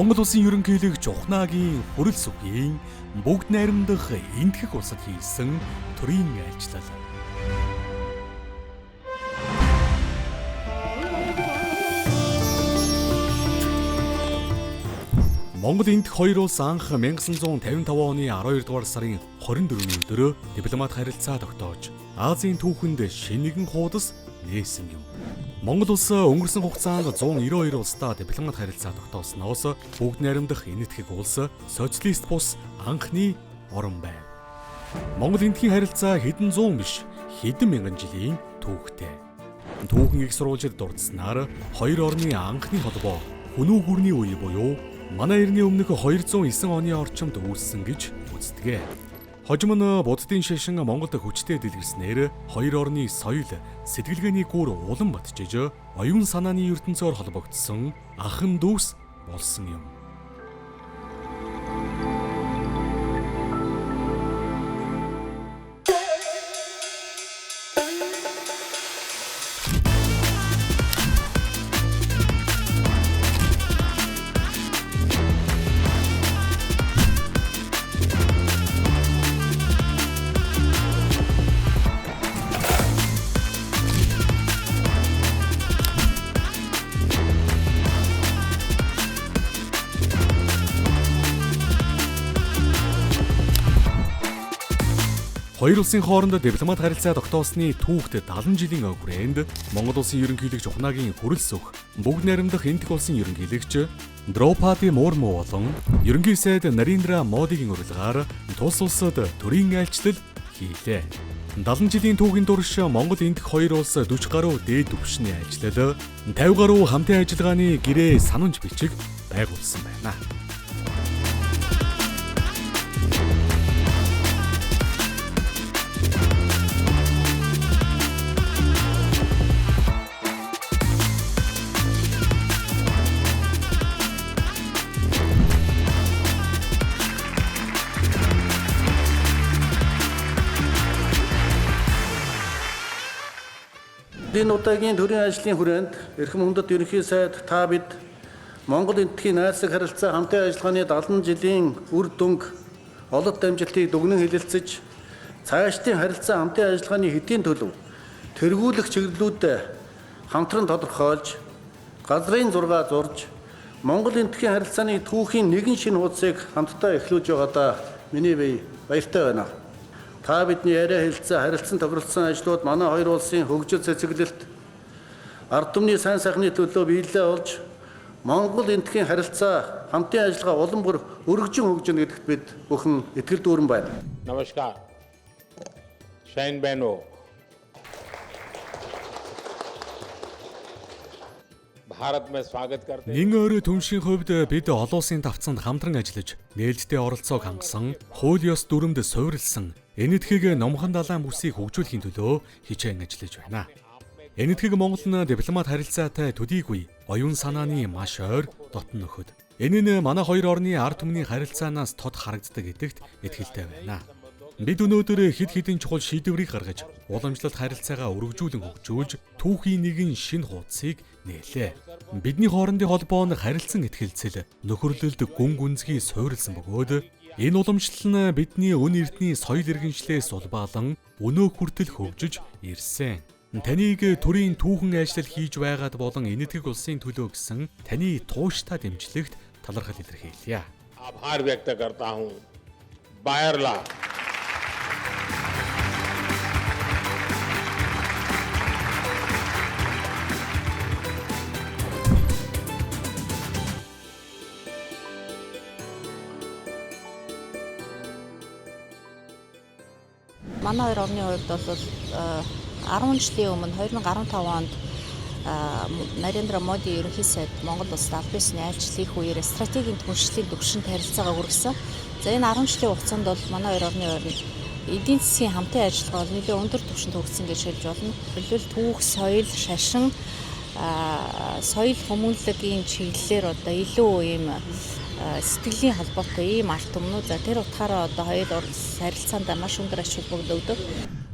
Монгол улсын ерөнхийлөгч Ухнаагийн хүрэл сүхийн бүгд найрамдах энэтхэг улсад хийсэн төрийн айлчлал. Монгол энэтхэг хоёр улс анх 1955 оны 12 дугаар сарын 24-ний өдөр дипломат харилцаа тогтоож Азийн түүхэнд шинэ нэгэн хуудас нээсэн юм. Монгол улс өнгөрсөн хугацаанд 192 улстай дипломат харилцаа тогтоосноос бүгд найрамдах энэтхэг улс социалист бус анхны орн байв. Монгол энэтхийн харилцаа хэдэн зуун биш, хэдэн мянган жилийн түүхтэй. Түүхэн их сурвалжид дурдсанаар хоёр орны анхны холбоо Хөнөө гүрний үе буюу манай эртний өмнөх 209 оны орчимд үүссэн гэж үздэг. Хожим нь буддын шашин Монголд хүчтэй дэлгэрснээр хоёр орны соёл, сэтгэлгээний гүр улам батжиж, оюун санааны ертөнцөөр холбогдсон ахын дүүс болсон юм. Хоёр улсын хооронд дипломат харилцаа тогтоосны түүхт 70 жилийн хүрээнд Монгол улсын ерөнхийлөгч Ухнаагийн хүрэл сүх бүгд найрамдах энэтхэг улсын ерөнхийлөгч Дроупади Мурму болон ерөнхий сайд Нарендра Модигийн урилгаар тус улсад төрийн айлчлал хийлээ. 70 жилийн түүхийн турш Монгол энэтхэг хоёр улс 40 гаруй дээд түвшний айлчлал, 50 гаруй хамтын ажиллагааны гэрээ санамж бичиг байгуулсан байна. Энэ удаагийн төрийн ажлын хүрээнд Эрхэм хүндэт ерөнхий сайд та бид Монгол энэтхийн найрсаг харилцаа хамтын ажиллагааны 70 жилийн үр дүнг олод дамжуултыг дүгнэн хэлэлцэж цаашдын харилцаа хамтын ажиллагааны хэдийн төлөв тэргүүлэх чиглэлүүдэд хамтран тодорхойлж газрын зураг зурж Монгол энэтхийн харилцааны түүхийн нэгэн шинэ хуудсыг хамтдаа эхлүүлж байгаадаа миний бие баяртай байна. Та бидний яриа хэлцээ харилцан тохиролцсон ажлууд манай хоёр улсын хөгжил цэцэглэлт ард түмний сайн сайхны төлөө биелэлээ олж Монгол энэтхийн харилцаа хамтын ажиллагаа улам бүр өргөжин хөгжинэ гэдэгт бид бүхэн итгэл дүүрэн байна. Namaskar. Shine Bano. Нэн өөрөө түншийн хувьд бид олон улсын давцанд хамтран ажиллаж, нээлттэй оролцоог хангасан, хууль ёс дүрмд суурилсан энэтхэг номхон далайн бүсийг хөгжүүлэхийн төлөө хичээн ажиллаж байна. Энэтхэг Монгол нь дипломат харилцаатай төдийгүй оюун санааны маш ойр дотн нөхөд. Энэ нь манай хоёр орны ард түмний харилцаанаас тод харагддаг гэдэгт итгэлтэй байна. Бид өнөөдөр хэд хэдэн чухал шийдвэрийг гаргаж, уламжлалт харилцаагаа өргөжүүлэн хөгжүүлж, түүхийн нэгэн шинэ хуудсыг нээлээ. Бидний хоорондын холбоо нь харилцан итгэлцэл, нөхөрлөлд гүн гүнзгий суурилсан бөгөөд энэ уламжлал нь бидний өн эрдний соёл иргэншлээс улбаалан өнөө хүртэл хөгжиж ирсэн. Таныг төрийн түүхэн ажил хийж байгаад болон энэтхэг улсын төлөө гэсэн таны тууштай дэмжлэгт талархал илэрхийлье. आभार व्यक्त करता हूं बायरला Манай хоёр орны хувьд бол 10 жилийн өмнө 2015 онд Нарендра Моди ерөнхий сайд Монгол улсад аль биесний айлчлал хийх үеэр стратегийн түншлэлийн төвшинт харилцаагаа хүргэсэн. За энэ 10 жилийн хугацаанд бол манай хоёр орны хооронд эдийн засгийн хамтын ажиллагаа бол нэлээд өндөр түвшинд хүргэсэн гэж хэлж болно. Төлөөл түүх, соёл, шашин, соёл хүмүүнлэгийн чиглэлээр одоо илүү ийм сэтгэлийн холбоотой ийм арт түмнүүд. За тэр утгаараа одоо хоёр улс харилцаанд маш өндөр ач холбогдол өгдөг.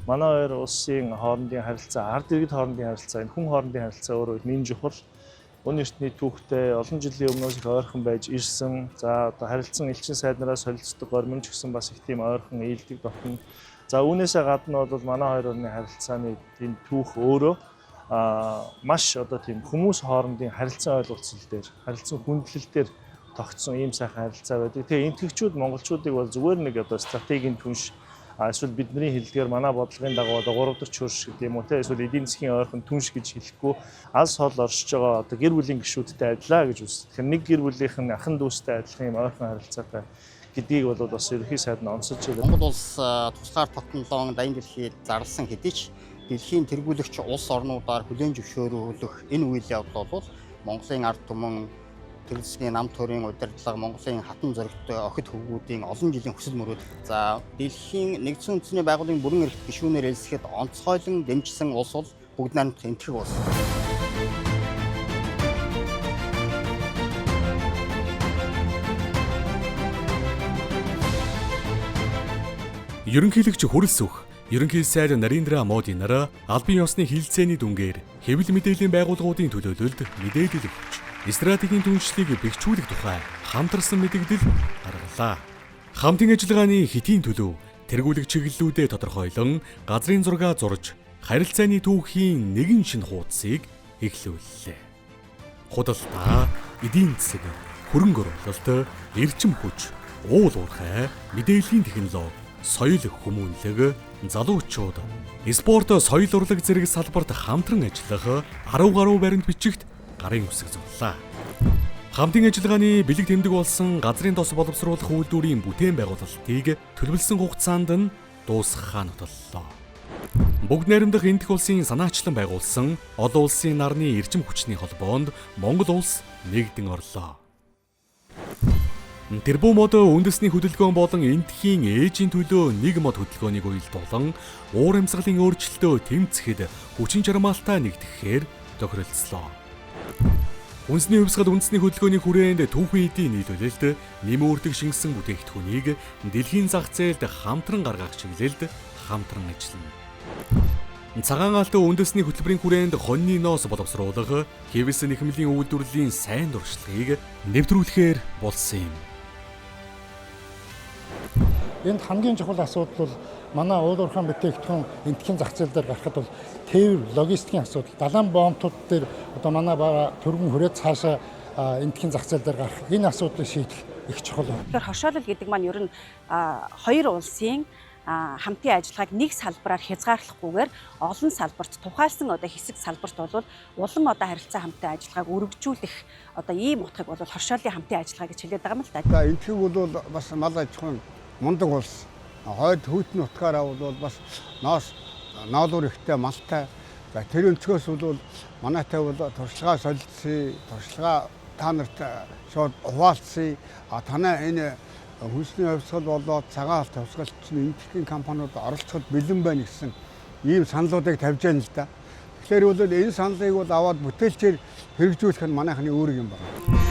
Манай хоёр улсын хоорондын харилцаа, ард иргэд хоорондын харилцаа, энэ хүн хоорондын харилцаа өөрөө нэн чухал. Өн эртний түүхтэй олон жилийн өмнөөс их ойрхон байж ирсэн. За одоо харилцан элчин сайднараас солилцдог гормон ч гэсэн бас их тийм ойрхон ээлдэг дотно. За үүнээсээ гадна бол манай хоёр орны харилцааны тийм түүх өөрөө маш одоо тийм хүмүүс хоорондын харилцан ойлголцол дээр, харилцан хүндлэл дээр тогтсон ийм сайхан харилцаа байдаг. Тэгээ энтгэгчүүд монголчуудыг бол зүгээр нэг одоо стратегийн түнш эсвэл бидний хэлдгээр манай бодлогын дагуу одоо 3 дахь хөрш гэдэг юм уу те эсвэл эдийн засгийн ойрхон түнш гэж хэлэхгүй алс хол оршиж байгаа одоо гэр бүлийн гишүүдтэй адилаа гэж үздэг. Тэгэхээр нэг гэр бүлийнх нь ахын дүүстэй адилхан юм ойрхон харилцаатай гэдгийг бол бас ерөнхий сайд нь онцолж байгаа. Монгол улс тусгаар тогтнолоо дайны дэлхийд зарласан хэдий ч дэлхийн тэргүүлэгч улс орнуудаар хүлээн зөвшөөрөх энэ үйл явдал бол Монголын ард түмэн тэр засгийн нам төрийн удирдлага Монголын хатан зоригтой охид хөвгүүдийн олон жилийн хүсэл мөрөөд за дэлхийн нэгдсэн үндэсний байгууллагын бүрэн эрхт гишүүнээр элсэхэд онцгойлон дэмжсэн улс бол бүгд найрамдах энтгэг улс. Ерөнхийлөгч Хүрэлс Үх, ерөнхий сайд Нарендра Моди нар албан ёсны хилцээний дүнгээр хэвлэл мэдээллийн байгууллагуудын төлөөлөлд мэдээлэл өгч стратегийн түншлийг бэхжүүлэх тухай хамтарсан мэдээлэл гаргалаа. Хамтын ажиллагааны хэтийн төлөв тэргүүлэг чиглэлүүдэд тодорхойлон газрын зураг зурж харилцааны түүхийн нэгэн шинэ хуудсыг эхлүүллээ. Худалдаа, эдийн засаг, хөрөнгө оруулалт, эрчим хүч, уул уурхай, мэдээллийн технологи, соёл хүмүүнлэг, залуучууд, спорт, соёл урлаг зэрэг салбарт хамтран ажиллах 10 гаруй баримт бичигт гарын үсэг зурлаа. Хамтын ажиллагааны бэлэг тэмдэг болсон газрын тос боловсруулах үйлдвэрийн бүтээн байгуулалтыг төлөвлөсөн хугацаанд нь дуусгахаа нотоллоо. Бүгд найрамдах энтэх улсын санаачлан байгуулсан олон улсын нарны эрчим хүчний холбоонд Монгол улс нэгдэн орлоо. Тэрбүү мод үндэсний хөдөлгөөн болон энтхийн ээжийн төлөө нэг мод хөдөлгөөнийг уялд болон уур амьсгалын өөрчлөлтөө тэмцэхэд хүчин чармаалтаа нэгтгэхээр тохиролцлоо. Үндэсний хувьсгал үндэсний хөдөлгөөний хүрээнд түүхэн эдийн нийлүүлэлт нэмүүрдэг шингэсэн бүтээгдэхүүнийг дэлхийн зах зээлд хамтран гаргах чиглэлд хамтран ажиллана. Цагаан алт үндэсний хөтөлбөрийн хүрээнд хоньны ноос боловсруулах, хэвс нэхмлийн үйлдвэрлэлийн сайн дуршлагыг нэвтрүүлэхээр болсон юм. Энд хамгийн чухал асуудал бол манай уул уурхайн бүтээгдэхүүн энтхийн зах зээл дээр гарахад бол тээвэр логистикийн асуудал. Далайн боомтууд дээр одоо манай төргөн хүрээд цаашаа энтхийн зах зээл дээр гарах энэ асуудлыг шийдэх их чухал байна. Тэгэхээр хошоолол гэдэг маань ер нь хоёр улсын хамтын ажиллагааг нэг салбараар хязгаарлахгүйгээр олон салбарт тухайлсан одоо хэсэг салбарт бол улам одоо харилцаа хамтын ажиллагааг өргөжүүлэх одоо ийм утгыг бол хоршоолын хамтын ажиллагаа гэж хэлээд байгаа юм л да. За энтхийг бол бас мал аж ахуйн мундаг улс. Хойд хүйтэн утгаараа бол бас ноолуур ихтэй малтай. За тэр өнцгөөс бол манайтай бол туршлагаа солилцъя, туршлага та нарт шууд хуваалцъя. Танай энэ хүнсний хувьсгал болоод цагаан алт хувьсгалчны энтхийн компаниуд оролцоход бэлэн байна гэсэн ийм саналуудыг тавьж байна л да. Тэгэхээр бол энэ саналыг бол аваад бүтээлчээр хэрэгжүүлэх нь манайхны үүрэг юм байна.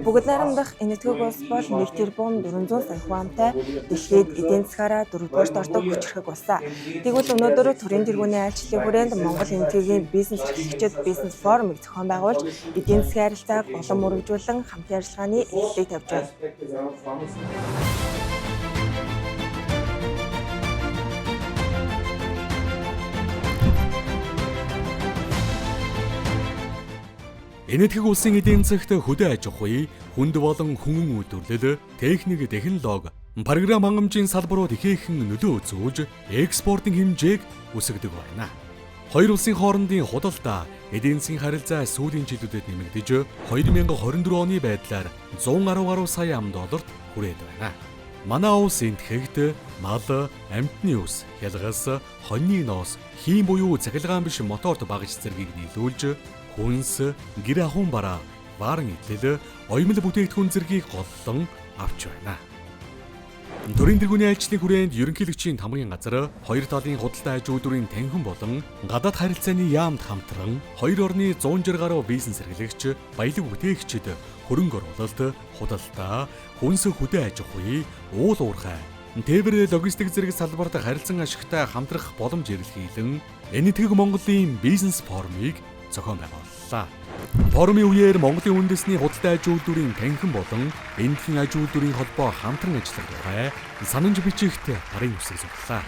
Бүгд найрамдах энэтхэг улс бол 1 тэрбум 400 сая хүнтэй дэлхийд эдийн засгаараа 4-р ордог хүчрхэг улсаа. Тэгвэл өнөөдөр төрийн тэргүүний айлчлалын хүрээнд Монгол энэтхэгийн бизнес эрхлэгчид бизнес форумыг зохион байгуулж эдийн засгийн харилцааг улам өргөжүүлэн хамтын ажиллагааны эхлэлийг тавьж байна. Энэтхэг улсын эдийн засагт хөдөө аж ахуй, хүнд болон хүн үйлдвэрлэл, техник, технологи, програм хангамжийн салбарууд ихээхэн нөлөө үзүүлж экспортын хэмжээг өсгөдөг байна. Хоёр улсын хоорондын худалдаа, эдийн засгийн харилцаа сүүлийн жилүүдэд нэмэгдэж 2024 оны байдлаар 110 гаруй сая $, хүрээд байна. Манай улс энэтхэгт мал, амьтны ус, хялгас, хоньны ноос, хийм буюу цахилгаан биш моторт багаж зэргийг нийлүүлж хүнс, гэр ахуйн бараа, баарын эдлэл, оёмл бүтээгдэхүүн зэргийг голлон авч байна. Төрийн тэргүүний айлчлалын хүрээнд ерөнхийлөгчийн тамгын газар хоёр талын худалдаа аж үйлдвэрийн танхим болон гадаад харилцааны яамд хамтран хоёр орны 160 гаруй бизнес эрхлэгч, баялаг бүтээгчид, хөрөнгө оруулалт, худалдаа, хүнс хөдөө аж ахуй, уул уурхай, Тээвэр логистик зэрэг салбарт харилцан ашигтай хамтрах боломж эрэлхийлэн энэтхэг Монголын бизнес форумыг зохион байгууллаа. Форумын үеэр Монголын үндэсний худалдаа аж үйлдвэрийн танхим болон энэтхэгэн аж үйлдвэрийн холбоо хамтран ажиллах тухай санамж бичигт гарын үсэг зурлаа.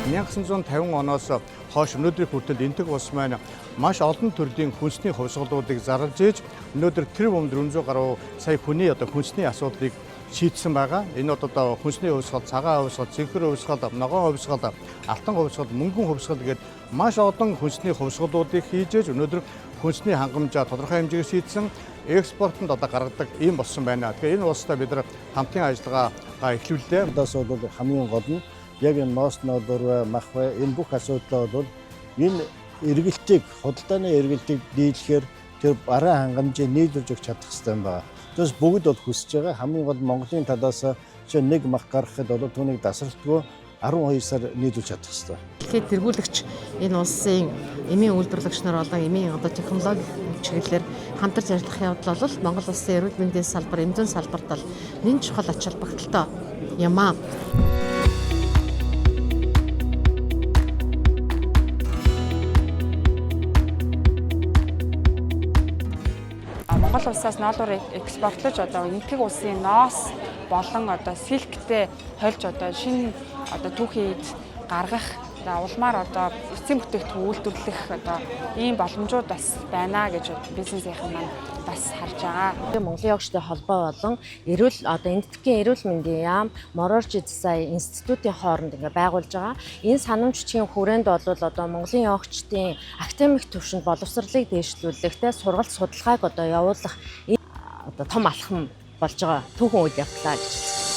1950 оноос хойш өнөөдрийн хүртэл энэтхэг улс маань маш олон төрлийн хүнсний хувьсгалуудыг зарлж ийж өнөөдөр тэр бом 400 гаруй сая хүний хүнсний асуудлыг шийдсэн байгаа. Энэ одоо хүнсний хувьсгал, цагаан хувьсгал, цэнхэр хувьсгал, ногоон хувьсгал, алтан хувьсгал, мөнгөн хувьсгал гээд маш олон хүнсний хувьсгалуудыг хийж ийж өнөөдөр хүнсний хангамжаа тодорхой хэмжээгээр шийдсэн экспортод гаргадаг юм болсон байна. Тэгэхээр энэ улстай бид нар хамтын ажиллагаа эхлүүллээ. Одоос бол хамгийн гол нь яг энэ ноос нодор махвэ энэ бүх асуудлаа бол энэ эргэлтийг худалдааны эргэлтийг дийлэхээр тэр бараа хангамжийг нийлүүлж өгч чадах хэрэгтэй юм байна. Тэс бүгд бол хүсэж байгаа. Хамгийн гол Монголын талаас нэг мах гаргахад бол түүнийг дасралтгүй 12 сар нийлүүлж чадах хэрэгтэй. Тэгэхээр тэргүүлэгч энэ улсын эмийн үйлдвэрлэгч нар болон эмийн технологи чиглэлээр хамтарч ажиллах явдал бол Монгол улсын эрүүл мэндийн салбар, эмзэн салбарт бол нэн чухал ач холбогдолтой юм аа. Монгол улсаас ноолуурыг экспортлож энэтхэг улсын ноос болон силктэй хольж шинэ түүхийд гаргах улмаар эцсийн бүтээгдэхүүн үйлдвэрлэх ийм боломжууд бас байна гэж бизнесийнхэн маань бас харж байгаа. Монголын ягчтай холбоо болон энэтхэгийн эрүүл мэндийн яам, Мороржи засаа институтийн хооронд байгуулж байгаа. Энэ санамжчгийн хүрээнд бол Монголын ягчдын академик түвшинд боловсролыг дээшлүүлэх, сургалт судалгааг явуулах том алхам болж байгаа түүхэн үйл явдлаа гэж хэлж байна.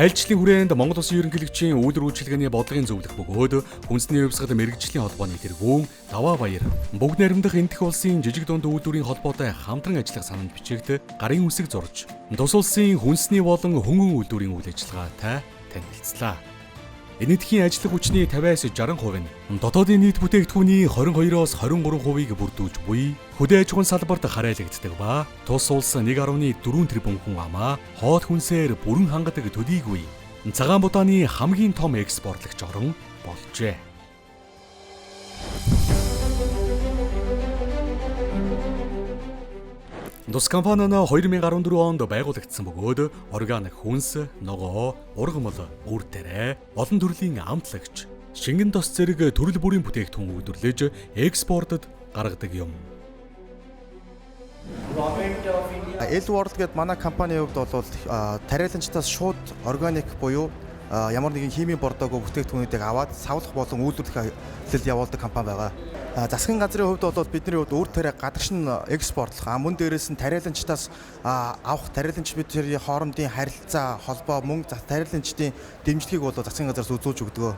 Айлчлалын хүрээнд Монгол Улсын ерөнхийлөгчийн үйлдвэр үйлчилгээний бодлогын зөвлөх бөгөөд хүнсний хувьсгал мэрэгжлийн холбооны тэргүүн Даваа Баяр бүгд найрамдах энэтхэг улсын жижиг дунд үйлдвэрийн холбоотой хамтран ажиллах санамж бичигт гарын үсэг зурж тус улсын хүнсний болон хөнгөн үйлдвэрийн үйл ажиллагаатай танилцлаа. Энэтхэгийн ажиллах хүчний 50-60% нь дотоодын нийт бүтээгдэхүүний 22-оос 23%-ийг бүрдүүлж буй хөдөө аж ахуйн салбарт хараалагддаг ба тус улс 1.4 тэрбум хүн амаа хоол хүнсээр бүрэн хангадаг төдийгүй цагаан бутааны хамгийн том экспортлагч орн болжээ. Тус компани нь 2014 онд байгуулагдсан бөгөөд органик хүнс, ногоо, ургамал, үр тариа, олон төрлийн амтлагч, шингэн тос зэрэг төрөл бүрийн бүтээгдэхүүн үйлдвэрлэж экспортод гаргадаг юм. Elworld гэдэг манай компанийн хувьд бол тариаланчтаас шууд органик буюу ямар нэгэн химийн бордоогүй бүтээгдэхүүнүүдийг аваад савлах болон үйлдвэрлэх явуулдаг компани байгаа. Засгийн газрын хувьд бол бидний хувьд үр тариа гадагш нь экспортлох, мөн дээрээс нь тариаланчтаас авах тариаланч бидний хоорондын харилцаа, холбоо, мөн тариаланчдын дэмжлэгийг бол засгийн газраас үзүүлж өгдөг.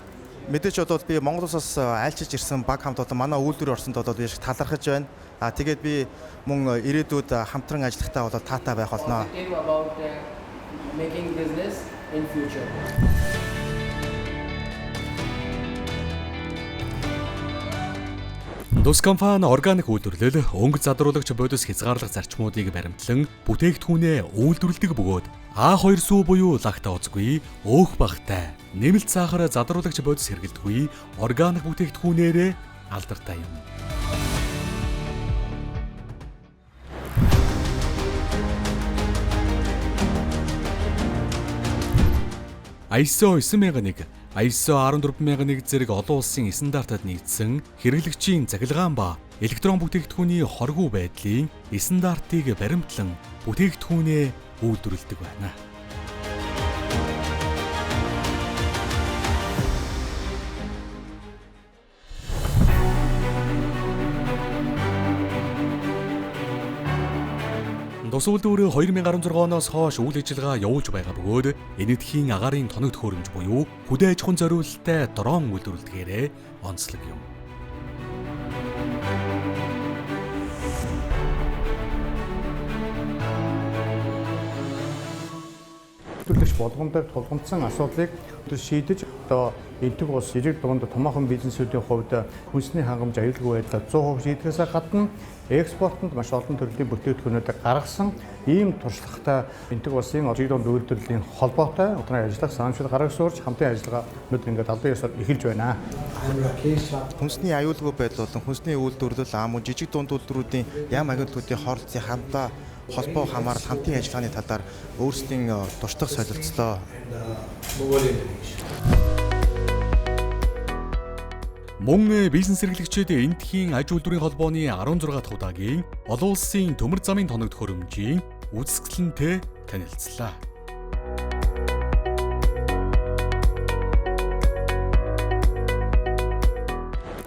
Мэдээж бол би Монгол улсаас айлчилж ирсэн баг хамт бол манай үйлдвэрийн орсонд бол би талархаж байна. Тэгээд би мөн ирээдүйд хамтран ажиллахтаа бол таатай байх болно. Тус компани органик үйлдвэрлэл, өнгө задруулагч бодис хязгаарлах зарчмуудыг баримтлан бүтээгдэхүүнээ үйлдвэрлэдэг бөгөөд А2 сүү буюу лакта узгүй, өөх багтай, нэмэлт сахар задруулагч бодис хэрэглэдэггүй органик бүтээгдэхүүнээрээ алдартай юм. ISO 9001, ISO 14001 зэрэг олон улсын стандартад нийцсэн хэрэглэгчийн цахилгаан ба электрон бүтээгдэхүүний хоргүй байдлын стандартыг баримтлан бүтээгдэхүүнээ үйлдвэрлэдэг байна. Тус үйлдвэр 2016 оноос хойш үйл ажиллагаа явуулж байгаа бөгөөд энэтхийн агаарын тоног төхөөрөмж буюу хөдөө аж ахуйн зориулалттай дрон үйлдвэрлэдгээрээ онцлог юм. Төлөвлөгч болгоомжтой тулгамдсан асуудлыг шийдэж одоо энтэг улс жижиг дунд томоохон бизнесүүдийн хувьд хүнсний хангамж аюулгүй байдлаа 100% шийдэхээс гадна экспортод маш олон төрлийн бүтээгдэхүүнүүдийг гаргасан ийм туршлагатай энтэг улсын жижиг дунд үйлдвэрлэлийн холбоотой одооны ажиллах санамжууд гаргаж хамтын ажиллагаа өнөөдөр ингээд албан ёсоор эхэлж байна. Хүнсний аюулгүй байдал болон хүнсний үйлдвэрлэл ам жижиг дунд үйлдвэрүүдийн яам агентуудын хоорондын хамтаа холбоо хамаарал хамтын ажиллагааны талаар өөрсдийн туршлага солилцлоо. Мөн бизнес эрхлэгчид энэтхийн аж үйлдвэрийн холбооны 16 дахь удаагийн олон улсын төмөр замын тоног төхөөрөмжийн үзэсгэлэнтэй танилцлаа.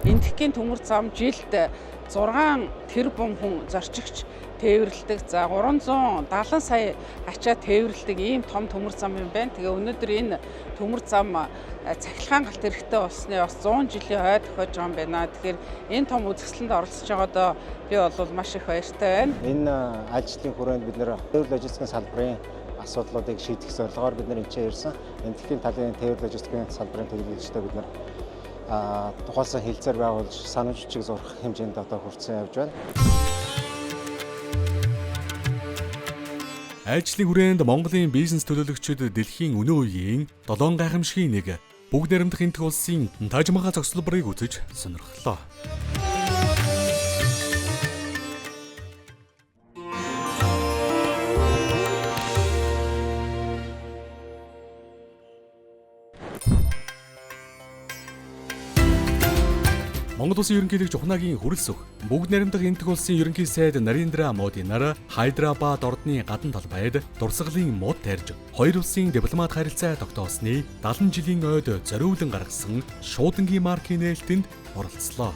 Энэтхийн төмөр зам жилд 6 тэрбум хүн зорчигч тээвэрлэдэг. За 370 сая ачаа тээвэрлэдэг ийм том төмөр зам юм байна. Тэгээ өнөөдөр энэ төмөр зам цахилгаан галт хэрэгтэй болсны бас 100 жилийн хойд тохиож байгаа юм байна. Тэгэхээр энэ том үзэсгэлэнд оролцож байгаадаа би бол маш их баяртай байна. Энэ ажлын хүрээнд бид нэр тээвэрлэл логистикийн салбарын асуудлуудыг шийдэх зорилгоор бид нар энэ ирсэн. Энэтхийн талын тээвэрлэл логистикийн салбарын төлөөлөгчдөө бид нар тухайлсан хэлцээр байгуулж санамж бичиг зурах хэмжээнд одоо хүрсэн явж байна. Ажлын хүрээнд Монголын бизнес төлөөлөгчид дэлхийн өнөө үеийн 7 гайхамшигын нэг бүгд найрамдах энэтх улсын Таж Махал зогсолборыг үзэж сонирхлоо. Монгол улсын ерөнхийлөгч Ухнагийн хүрэлц өг бүгд найрамдах энэтх улсын ерөнхий сайд Нарендра Моди нар Хайдрабад ордны гадна талбайд дурсгалын мод тарьж хоёр улсын дипломат харилцаа тогтоосны 70 жилийн ойд зориулан гаргасан шуудангийн маркийн нээлтэнд оролцлоо.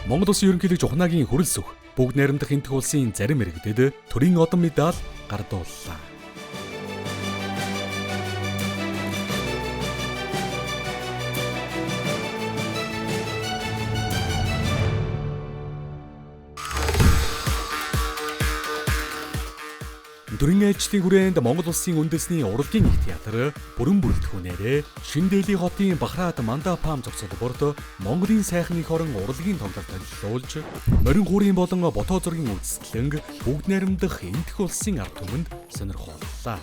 Монгол улсын ерөнхийлөгч Ухнагийн хүрэлц өг бүгд найрамдах энэтх улсын зарим иргэдэд төрийн одон медаль гардууллаа. Төрийн ажлын хүрээнд Монгол улсын үндэсний урлагийн их театр бүрэн бүрэлдэхүүнээрээ Шиндээлийн хотын Бахраад Мандапам зогсолборт Монголын сайхан их орон урлагийн тоглолт танилцуулж, морин хуурын болон ботоо зургийн үзэсгэлэнг бүгд найрамдах энэтх улсын ард түмэнд сонирхоллоо.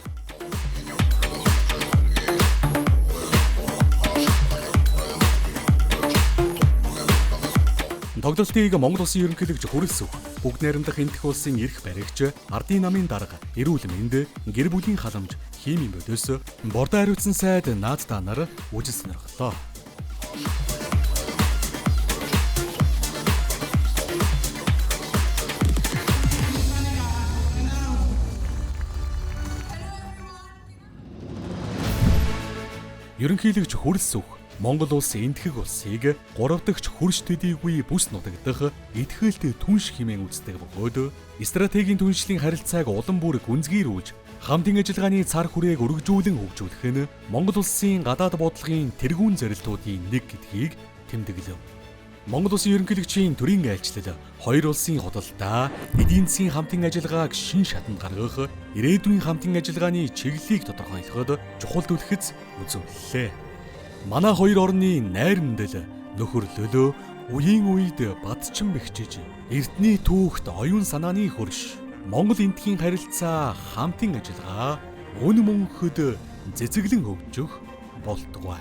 Тоглолтыг Монгол улсын ерөнхийлөгч хүрэлц өг бүгд найрамдах энэтх улсын эрх баригч, ардын намын дарга, эрүүл мэнд, гэр бүлийн халамж, химийн бодис, бордоо хариуцсан сайд наадтаа нар үжил сонирхлоо. Ерөнхийлөгч хүрэлц өг Монгол улс энэтхэг улсыг 3 дахь хөрш төдийгүй бүс нутагдах итгэлтэй түнш хэмээн үздэг бөгөөд стратегийн түншлийн харилцааг улам бүр гүнзгийрүүлж хамтын ажиллагааны цар хүрээг өргөжүүлэн хөгжүүлэх нь Монгол улсын гадаад бодлогын тэргүүн зорилтуудын нэг гэдгийг тэмдэглэв. Монгол улсын ерөнхийлөгчийн төрийн айлчлал хоёр улсын худалдаа, эдийн засгийн хамтын ажиллагааг шин шатанд гаргах, ирээдүйн хамтын ажиллагааны чиглэлийг тодорхойлоход чухал түлхэц үзүүллээ. Манай хоёр орны найрамдал, нөхөрлөл үеийн үед бадчин бэхжиж, эрдний түүхт оюун санааны хөрш, Монгол энэтхийн харилцаа хамтын ажиллагаа өн мөнхөд цэцэглэн хөгжих болтугай.